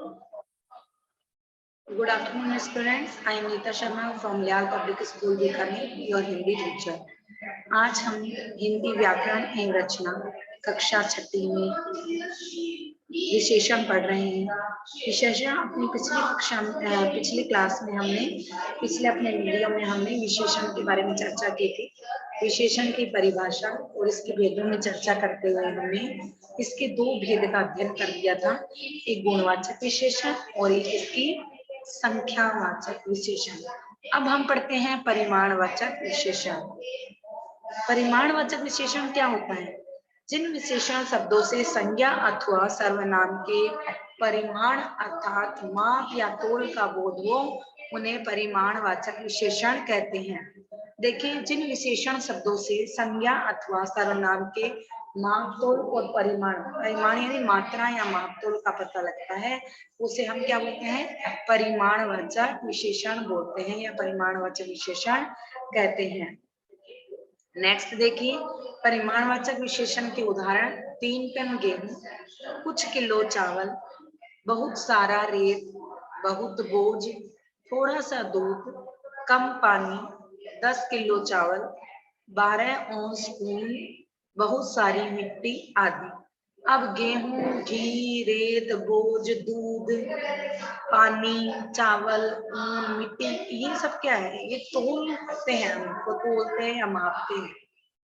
Good afternoon, students. I am Neeta Sharma from Lyall Public School, Bikaner, your Hindi teacher. आज हम हिंदी व्याकरण एवं रचना कक्षा 6 में विशेषण पढ़ रहे हैं। विशेषण अपनी पिछली क्लास में पिछले अपने वीडियो में हमने विशेषण के बारे में चर्चा की थी। विशेषण की परिभाषा और इसके भेदों में चर्चा करते हुए हमने इसके दो भेद का अध्ययन कर लिया था, एक गुणवाचक विशेषण और एक इसकी संख्यावाचक विशेषण। अब हम पढ़ते हैं परिमाणवाचक विशेषण। परिमाणवाचक विशेषण क्या होता है? जिन विशेषण शब्दों से संज्ञा अथवा सर्वनाम के परिमाण अर्थात माप या तोल का बोध हो, उन्हें परिमाणवाचक विशेषण कहते हैं। देखिए, जिन विशेषण शब्दों से संज्ञा अथवा सर्वनाम के माप तोल और परिमाण यानी मात्रा या माप तोल का पता लगता है, उसे हम क्या बोलते हैं? परिमाणवाचक विशेषण बोलते हैं या परिमाणवाचक विशेषण कहते हैं। नेक्स्ट देखिए, परिमाणवाचक विशेषण के उदाहरण: 3 टन गेहूं, कुछ किलो चावल, बहुत सारा रेत, बहुत बोझ, थोड़ा सा दूध, कम पानी, 10 किलो चावल, 12 औंस खून, बहुत सारी मिट्टी आदि। अब गेहूं, घी, रेत, बोझ, दूध, पानी, चावल, ऊन, मिट्टी, ये सब क्या है? ये तोलते हैं, हमको तोलते हैं या मापते हैं।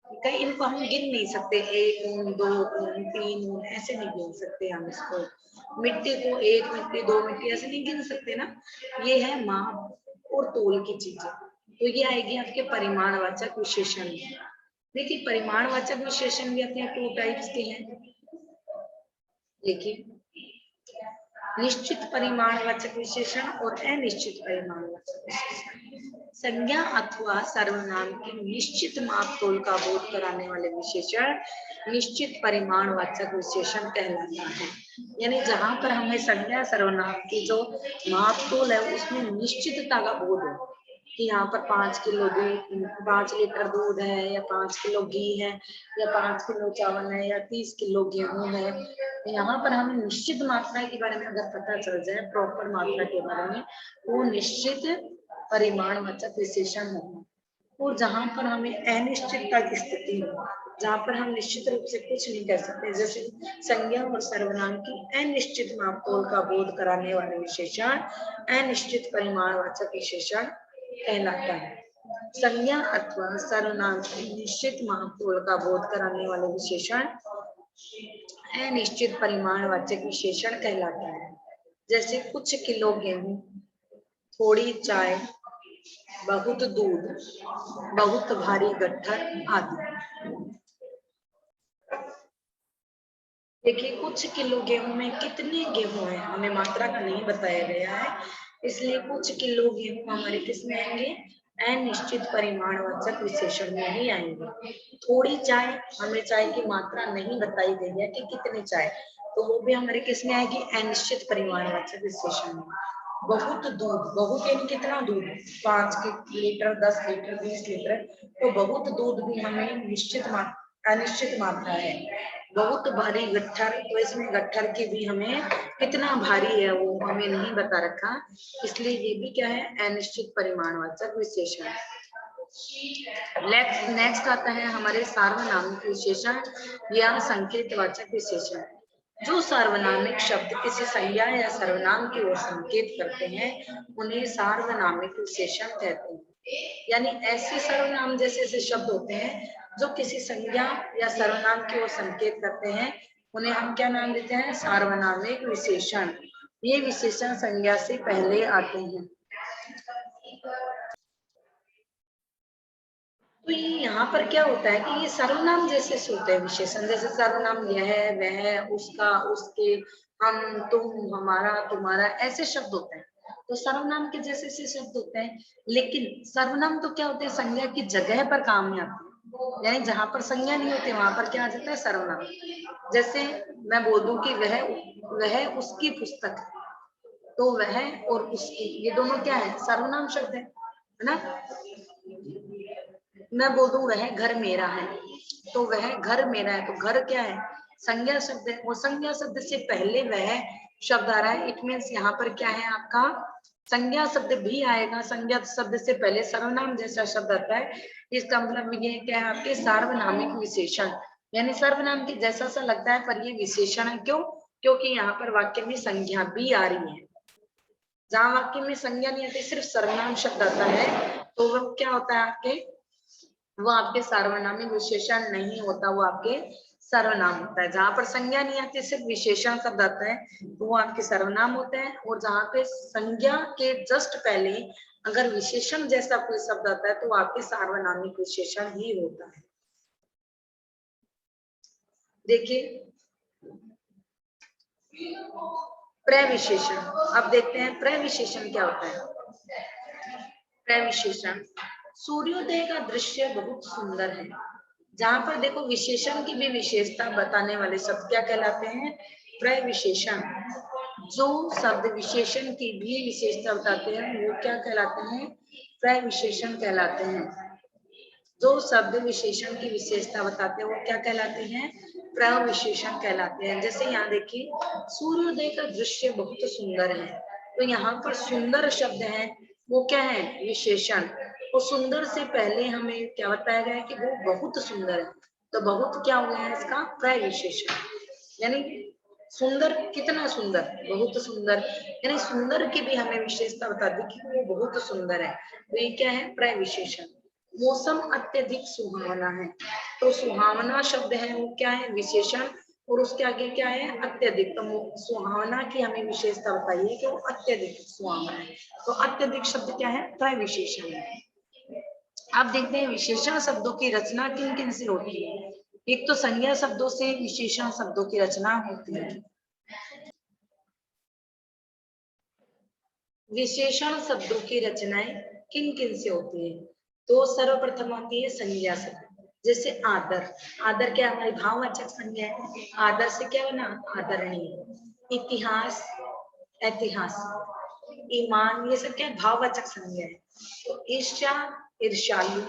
ठीक है, इनको हम गिन नहीं सकते, 1 ऊन, 2 ऊन, 3 ऊन, ऐसे नहीं गिन सकते हम इसको। मिट्टी को 1 मिट्टी, 2 मिट्टी ऐसे नहीं गिन सकते ना। ये है माप और तोल की चीजें, तो ये आएगी आपके परिमाणवाचक विशेषण में। देखिए, परिमाणवाचक विशेषण भी अपने 2 टाइप्स के हैं। देखिए, निश्चित परिमाणवाचक विशेषण और अनिश्चित परिमाणवाचक विशेषण। संज्ञा अथवा सर्वनाम के निश्चित माप तोल का बोध कराने वाले विशेषण निश्चित परिमाणवाचक विशेषण कहलाता है। यानी जहां पर हमें संज्ञा सर्वनाम की जो माप तोल है उसमें निश्चितता का बोध हो कि यहाँ पर 5 किलो दूध, 5 लीटर दूध है, या 5 किलो घी है, या 5 किलो चावल है, या 30 किलो गेहूं है। यहाँ पर हमें निश्चित मात्रा के बारे में अगर पता चल जाए, प्रॉपर मात्रा के बारे में, वो निश्चित परिमाणवाचक विशेषण होगा। और जहां पर हमें अनिश्चितता की स्थिति हो, जहां पर हम निश्चित रूप से कुछ नहीं कर सकते, जैसे संज्ञा और सर्वनाम की अनिश्चित मापतोल का बोध कराने वाले विशेषण अनिश्चित परिमाणवाचक विशेषण कहलाता है। संज्ञा अथवा सर्वनाम की निश्चित मापतोल का बोध कराने वाले विशेषण अनिश्चित परिमाणवाचक विशेषण कहलाता है। जैसे कुछ किलो गेहूं, थोड़ी चाय, बहुत दूध, बहुत भारी गट्ठर आदि। देखिए, कुछ किलो गेहूं में कितने गेहूं है हमें मात्रा का नहीं बताया गया है, इसलिए कुछ किलो गेहूं हमारे किस में आएंगे? अनिश्चित परिमाणवाचक विशेषण में ही आएंगे। थोड़ी चाय, हमें चाय की मात्रा नहीं बताई गई है कि कितनी चाय, तो वो भी हमारे किस में आएगी? अनिश्चित परिमाणवाचक विशेषण में। बहुत दूध, बहुत यानी कितना दूध? 5 लीटर, 10 लीटर, 20 लीटर, तो बहुत दूध भी हमें अनिश्चित मात्रा है। बहुत भारी गट्ठर, तो इसमें गट्ठर की भी हमें कितना भारी है वो हमें नहीं बता रखा, इसलिए ये भी क्या है? अनिश्चित परिमाणवाचक विशेषण। नेक्स्ट आता है हमारे सार्वनामिक विशेषण या संकेतवाचक विशेषण। जो सार्वनामिक शब्द किसी संज्ञा या सर्वनाम की ओर संकेत करते हैं, उन्हें सार्वनामिक विशेषण कहते हैं। यानी ऐसे सर्वनाम जैसे शब्द होते हैं जो किसी संज्ञा या सर्वनाम की ओर संकेत करते हैं, उन्हें हम क्या नाम देते हैं? सार्वनामिक विशेषण। ये विशेषण संज्ञा से पहले आते हैं। तो ये यहाँ पर क्या होता है कि ये सर्वनाम जैसे होते हैं विशेषण, जैसे सर्वनाम यह, वह, उसका, उसके, हम, तुम, हमारा, तुम्हारा, ऐसे शब्द होते हैं। तो सर्वनाम के जैसे शब्द होते हैं, लेकिन सर्वनाम तो क्या होते हैं? संज्ञा की जगह पर काम में आते हैं। यानी जहां पर संज्ञा नहीं होती वहां पर क्या आ जाता है? सर्वनाम। जैसे मैं बोल दूं कि वह उसकी पुस्तक है, तो वह और उसकी, ये दोनों क्या है? सर्वनाम शब्द है ना। मैं बोल दूं वह घर मेरा है, तो वह घर मेरा है, तो घर क्या है? संज्ञा शब्द है। और संज्ञा शब्द से पहले वह शब्द आ रहा है, इट मीन्स यहाँ पर क्या है आपका संज्ञा शब्द भी आएगा। संज्ञा शब्द से पहले सर्वनाम जैसा शब्द आता है, इसका मतलब ये क्या है आपके सार्वनामिक विशेषण, यानी सर्वनाम के जैसा सा लगता है पर ये विशेषण है। क्यों? क्योंकि यहाँ पर वाक्य में संज्ञा भी आ रही है। जहां वाक्य में संज्ञा नहीं आती, सिर्फ सर्वनाम शब्द आता है, तो वो क्या होता है आपके, वो आपके सार्वनामिक विशेषण नहीं होता, वो आपके सर्वनाम होता है। जहां पर संज्ञा नहीं आती, सिर्फ विशेषण शब्द आता है, तो वो आपके सर्वनाम होते हैं। और जहां पे संज्ञा के जस्ट पहले अगर विशेषण जैसा कोई शब्द आता है, तो वो आपके सार्वनामिक विशेषण ही होता है। देखिए प्रविशेषण, अब देखते हैं प्रविशेषण क्या होता है। प्रविशेषण, सूर्योदय का दृश्य बहुत सुंदर है। जहां पर देखो विशेषण की भी विशेषता बताने वाले शब्द क्या कहलाते हैं, प्रविशेषण। जो शब्द विशेषण की भी विशेषता बताते हैं वो क्या कहलाते हैं, प्रविशेषण कहलाते हैं। जो शब्द विशेषण की विशेषता बताते हैं वो क्या कहलाते हैं, प्रविशेषण कहलाते हैं। जैसे यहाँ देखिए सूर्योदय का दृश्य बहुत सुंदर है, तो यहाँ पर सुंदर शब्द है वो क्या है, विशेषण। और सुंदर से पहले हमें क्या बताया गया है कि वो बहुत सुंदर है, तो बहुत क्या हो गया है इसका, प्रविशेषण। यानी सुंदर, कितना सुंदर, बहुत सुंदर, यानी सुंदर की भी हमें विशेषता बता दी कि वो बहुत सुंदर है, तो ये क्या है, प्रविशेषण। मौसम अत्यधिक सुहावना है, तो सुहावना शब्द है वो क्या है, विशेषण। और उसके आगे क्या है, अत्यधिक। तो सुहावना की हमें विशेषता बताइए कि वो अत्यधिक सुहावना है, तो अत्यधिक शब्द क्या है, प्रविशेषण है। अब देखते हैं विशेषण शब्दों की रचना किन किन से होती है। एक तो संज्ञा शब्दों से विशेषण शब्दों की रचना होती है। विशेषण शब्दों की रचनाएं किन किन से होती है, तो सर्वप्रथम आती है संज्ञा शब्द। जैसे आदर, आदर क्या हमारी भाववाचक संज्ञा है, आदर से क्या बना, आदरणीय। इतिहास, ऐतिहास। ईमान, ये सब क्या है, भाववाचक संज्ञा है। तो ईर्ष्या, ईर्ष्यालु।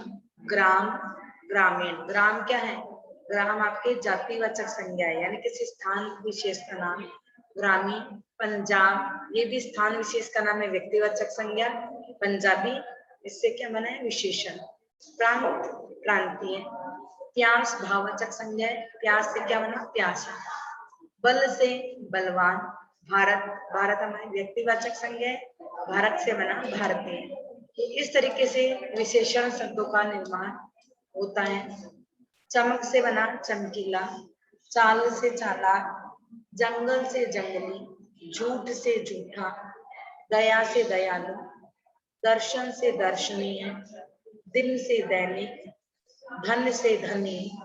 ग्राम, ग्रामीण। ग्राम क्या है, ग्राम आपके जातिवाचक संज्ञा है, यानी किसी स्थान विशेष का नाम। ग्रामीण, पंजाब, ये भी स्थान विशेष का नाम है, व्यक्तिवाचक संज्ञा। पंजाबी, इससे क्या बना है, विशेषण। प्रांत, प्रांतीय। प्यास, भाववाचक संज्ञा है, प्यास से क्या बना, प्यासा। बल से बलवान। भारत, भारत हमारी व्यक्तिवाचक संज्ञा है, भारत से बना भारतीय। तो इस तरीके से विशेषण शब्दों का निर्माण होता है। चमक से बना चमकीला। चाल से चालाक। जंगल से जंगली। झूठ से झूठा। दया से दयालु। दर्शन से दर्शनीय। दिन से दैनिक। धन से धनी।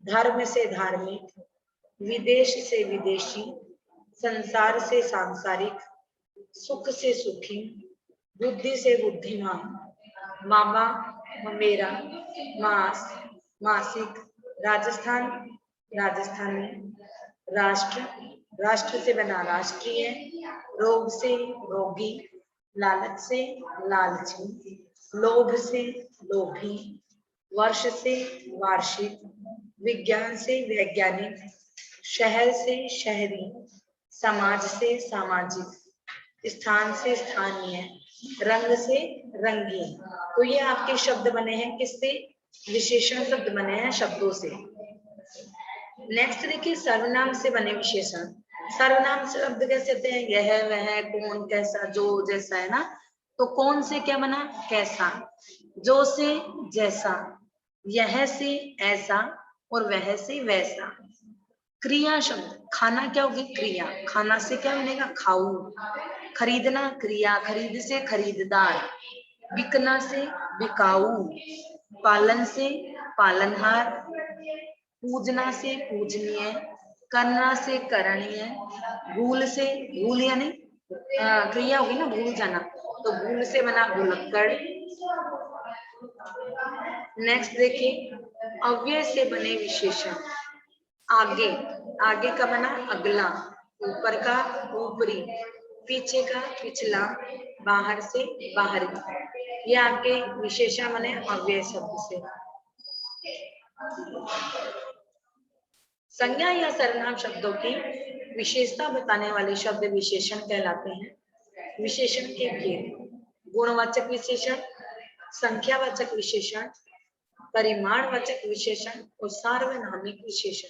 धर्म से धार्मिक। विदेश से विदेशी। संसार से सांसारिक। सुख से सुखी। बुद्धि से बुद्धिमान। मामा, ममेरा। मास, मासिक। राजस्थान, राजस्थानी। राष्ट्र, राष्ट्र से बना राष्ट्रीय। रोग से रोगी। लालच से लालची। लोभ से लोभी। वर्ष से वार्षिक। विज्ञान से वैज्ञानिक। शहर से शहरी। समाज से सामाजिक। स्थान से स्थानीय। रंग से रंगीन। तो ये आपके शब्द बने हैं किससे, विशेषण शब्द बने हैं शब्दों से। नेक्स्ट देखिए सर्वनाम से बने विशेषण। सर्वनाम शब्द कैसे होते हैं, यह वह कौन कैसा जो जैसा, है ना। तो कौन से क्या बना, कैसा। जो से जैसा। यह से ऐसा। और वह से वैसा। क्रिया शब्द, खाना क्या होगी, क्रिया। खाना से क्या बनेगा, खाऊ। खरीदना, क्रिया। खरीद से खरीददार। बिकना से बिकाऊ। पालन से पालनहार। पूजना से पूजनीय। करना से करणीय। भूल से, भूल यानी क्रिया होगी ना, भूल जाना, तो भूल से बना भुलक्कड़। नेक्स्ट देखिए अव्यय से बने विशेषण। आगे, आगे का बना अगला। ऊपर का ऊपरी। पीछे का पिछला। बाहर से बाहरी। ये आपके विशेषण बने अव्यय शब्द से। संज्ञा या सर्वनाम शब्दों की विशेषता बताने वाले शब्द विशेषण कहलाते हैं। विशेषण के गुणवाचक विशेषण, संख्यावाचक विशेषण, परिमाणवाचक विशेषण और सार्वनामिक विशेषण।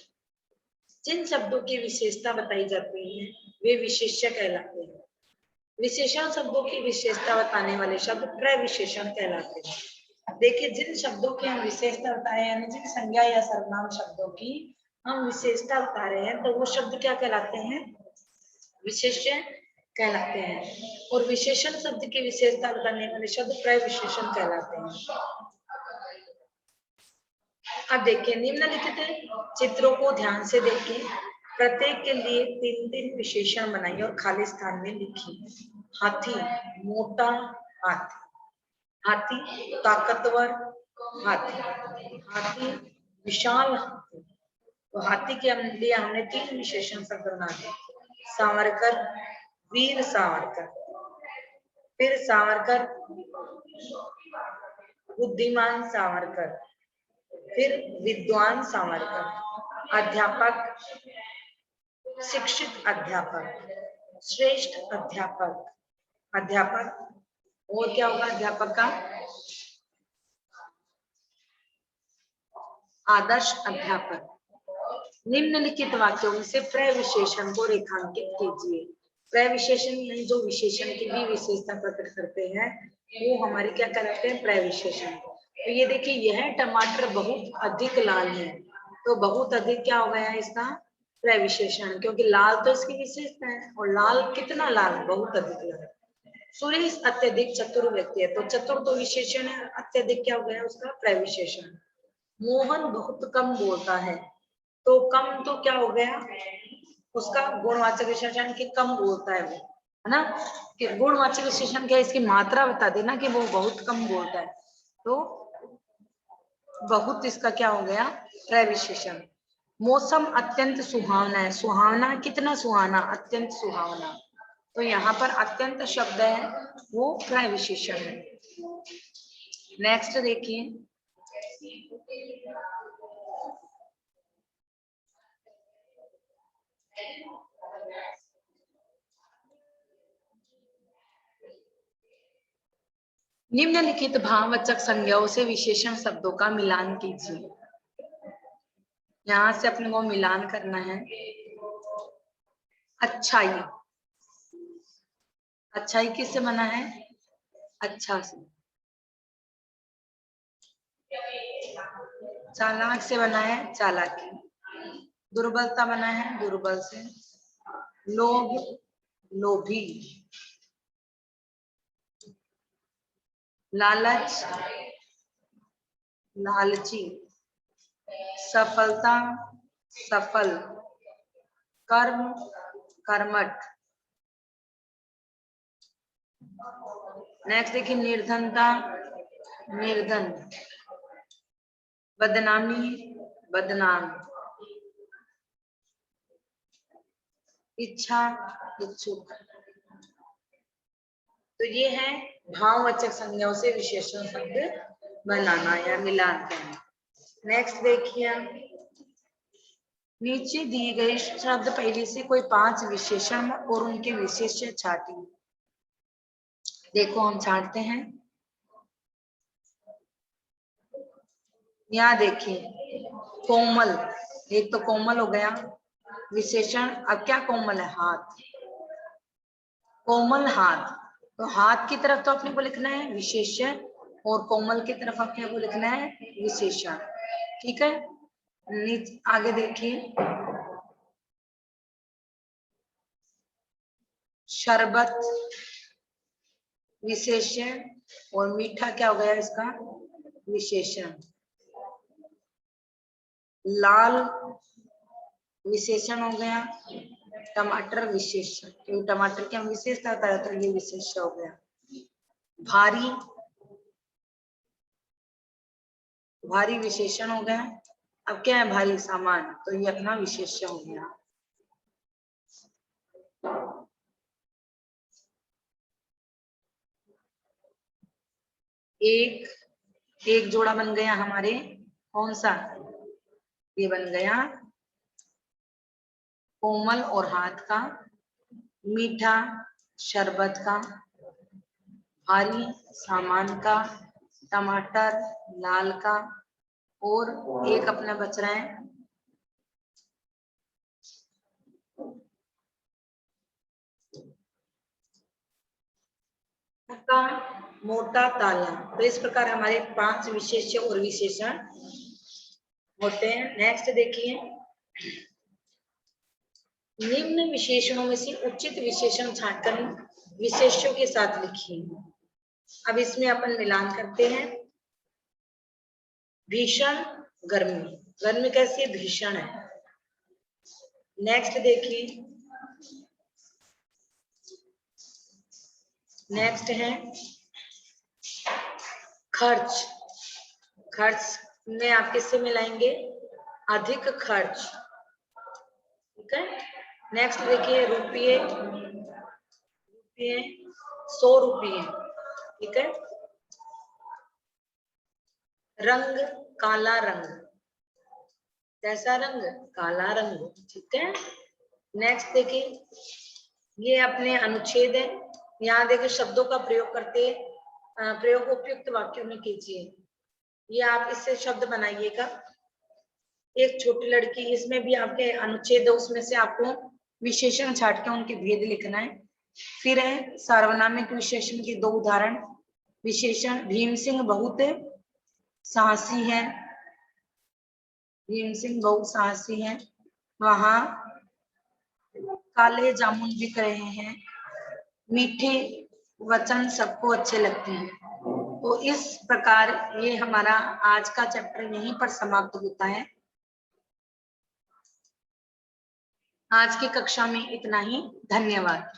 जिन शब्दों की विशेषता बताई जाती है वे विशेष्य कहलाते हैं। विशेषण शब्दों की विशेषता बताने वाले शब्द प्रविशेषण कहलाते हैं। देखिए, जिन शब्दों की हम विशेषता बता रहे हैं, यानी जिन संज्ञा या सर्वनाम शब्दों की हम विशेषता बता रहे हैं, तो वो शब्द क्या कहलाते हैं? विशेष्य कहलाते हैं। और विशेषण शब्द की विशेषता बताने वाले शब्द प्रविशेषण कहलाते हैं। अब देखिए, निम्नलिखित चित्रों को ध्यान से देखिए। प्रत्येक के लिए 3-3 विशेषण बनाइए और खाली स्थान में लिखिए। हाथी, मोटा हाथी। हाथी, ताकतवर हाथी। हाथी, विशाल हाथी। तो हाथी के लिए हमने 3 विशेषण शब्द बना दिए। सावरकर, वीर सावरकर। फिर सावरकर, बुद्धिमान सावरकर। फिर विद्वान सावरकर। अध्यापक, शिक्षित अध्यापक। श्रेष्ठ अध्यापक। अध्यापक, और क्या होगा अध्यापक का? आदर्श अध्यापक। निम्नलिखित वाक्यों से प्रविशेषण को रेखांकित कीजिए। प्रविशेषण यानी जो विशेषण की भी विशेषता प्रकट करते हैं वो हमारे क्या कहलाते हैं? प्रविशेषण। तो ये देखिए, यह टमाटर बहुत अधिक लाल है, तो बहुत अधिक क्या हो गया इसका? प्रविशेषण, क्योंकि लाल तो इसकी विशेषता है, और लाल कितना लाल? बहुत अधिक लाल। सुरेश अत्यधिक चतुर व्यक्ति है, तो चतुर तो विशेषण है, अत्यधिक क्या हो गया उसका? प्रविशेषण। मोहन बहुत कम बोलता है, तो कम तो क्या हो गया उसका? गुणवाचक विशेषण कि कम बोलता है वो, है ना? कि गुणवाचक विशेषण क्या? इसकी मात्रा बता देना कि वो बहुत कम बोलता है, तो बहुत इसका क्या हो गया? प्रविशेषण। मौसम अत्यंत सुहावना है। सुहावना कितना सुहाना? अत्यंत सुहावना। तो यहाँ पर अत्यंत शब्द है वो प्रविशेषण है। नेक्स्ट देखिए, निम्नलिखित भाववाचक संज्ञाओं से विशेषण शब्दों का मिलान कीजिए। यहां से अपने को मिलान करना है। अच्छाई, अच्छाई किससे बना है? अच्छा से। चालाक से बना है चालाकी। दुर्बलता बना है दुर्बल से। लोभ, लोभी। लालच, लालची। सफलता, सफल। कर्म, कर्मठ। नेक्स्ट देखिए, निर्धनता, निर्धन। बदनामी, बदनाम। इच्छा, इच्छुक। तो ये है भाववाचक संज्ञाओं से विशेषण शब्द बनाना या मिलान करना। नेक्स्ट देखिए, नीचे दिए गए शब्द पहले से कोई 5 विशेषण और उनके विशेष्य छाटिए। देखो हम छाटते हैं। यहाँ देखिए, कोमल, एक तो कोमल हो गया विशेषण। अब क्या कोमल है? हाथ। कोमल हाथ, तो हाथ की तरफ तो अपने को लिखना है विशेषण, और कोमल की तरफ अपने को लिखना है विशेषण। ठीक है, नीचे आगे देखिए, शरबत विशेषण, और मीठा क्या हो गया इसका? विशेषण। लाल विशेषण हो गया। टमाटर विशेषण, क्योंकि टमाटर की हम विशेषता बताया तो ये विशेष हो गया। भारी, भारी विशेषण हो गया। अब क्या है? भारी सामान, तो ये अपना विशेष्य हो गया। एक जोड़ा बन गया हमारे, कौन सा? ये बन गया कोमल और हाथ का, मीठा शरबत का, भारी सामान का, टमाटर लाल का, और एक अपना बच रहा है मोटा मोटा ताला। तो इस प्रकार हमारे 5 विशेष्य और विशेषण होते हैं। नेक्स्ट देखिए, निम्न विशेषणों में से उचित विशेषण छांटकर विशेष्यों के साथ लिखिए। अब इसमें अपन मिलान करते हैं। भीषण गर्मी, गर्मी कैसी है? भीषण है। नेक्स्ट देखिए, नेक्स्ट है खर्च। खर्च में आप किससे मिलाएंगे? अधिक खर्च। ठीक है। नेक्स्ट देखिए, रुपये, रुपये 100 रुपये। ठीक है। रंग, काला रंग। कैसा रंग? काला रंग। ठीक है। नेक्स्ट देखिए, ये अपने अनुच्छेद है। यहाँ देखिए शब्दों का प्रयोग करते, प्रयोग उपयुक्त वाक्यों में कीजिए। ये आप इससे शब्द बनाइएगा। एक छोटी लड़की, इसमें भी आपके अनुच्छेद है, उसमें से आपको विशेषण छाट के उनके भेद लिखना है। फिर है सार्वनामिक विशेषण के 2 उदाहरण। विशेषण, भीम सिंह बहुत साहसी है। भीम सिंह बहुत साहसी है। वहां काले जामुन बिक रहे हैं। मीठे वचन सबको अच्छे लगते हैं। तो इस प्रकार ये हमारा आज का चैप्टर यहीं पर समाप्त होता है। आज की कक्षा में इतना ही। धन्यवाद।